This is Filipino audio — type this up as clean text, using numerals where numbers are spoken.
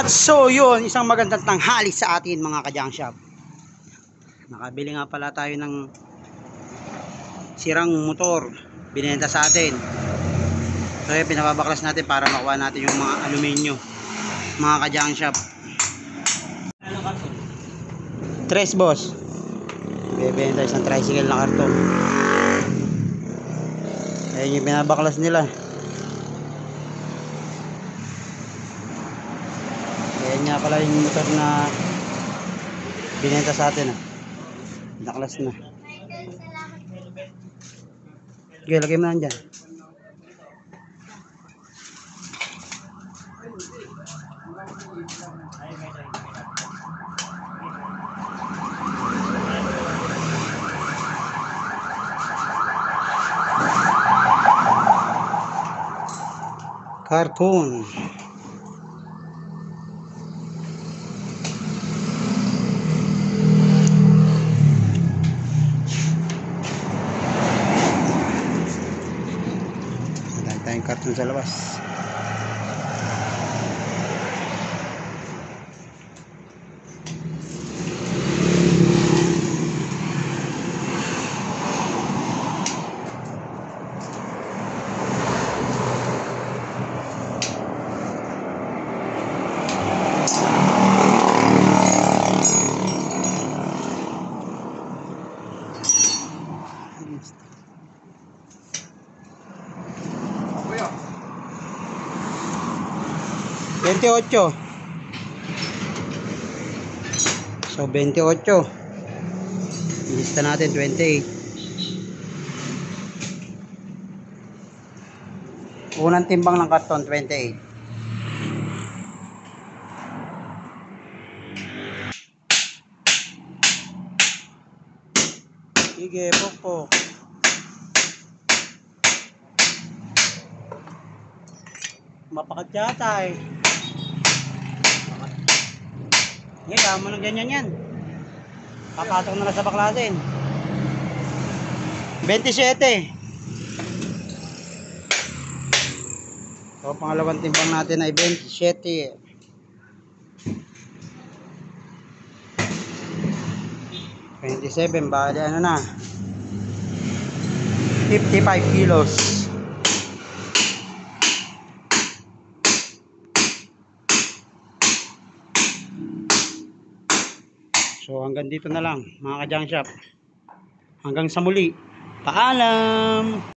At so yun, isang magandang tanghali sa atin mga ka-junk shop. Nakabili nga pala tayo ng sirang motor, binenta sa atin. So yun, pinababaklas natin para makuha natin yung mga aluminyo, mga ka-junk shop. Tres boss, bibenta isang tricycle na karton. Ayun yung pinabaklas nila. Ayan nga pala yung motor na binenta sa atin. Naklas na. Okay, lagay mo na dyan. Karton. Tayong karton sa labas. $28. So 28. Ilista natin 28. Unang timbang ng karton 28. Sige, pokpok. Mapakatyata eh. Ngayon, mo ng ganyan yan. Papasok na lang sa baklasin. 27. So, pangalawang timbang natin ay 27. 27, bali ano na? 55 kilos. So hanggang dito na lang mga ka-junk shop. Hanggang sa muli. Paalam!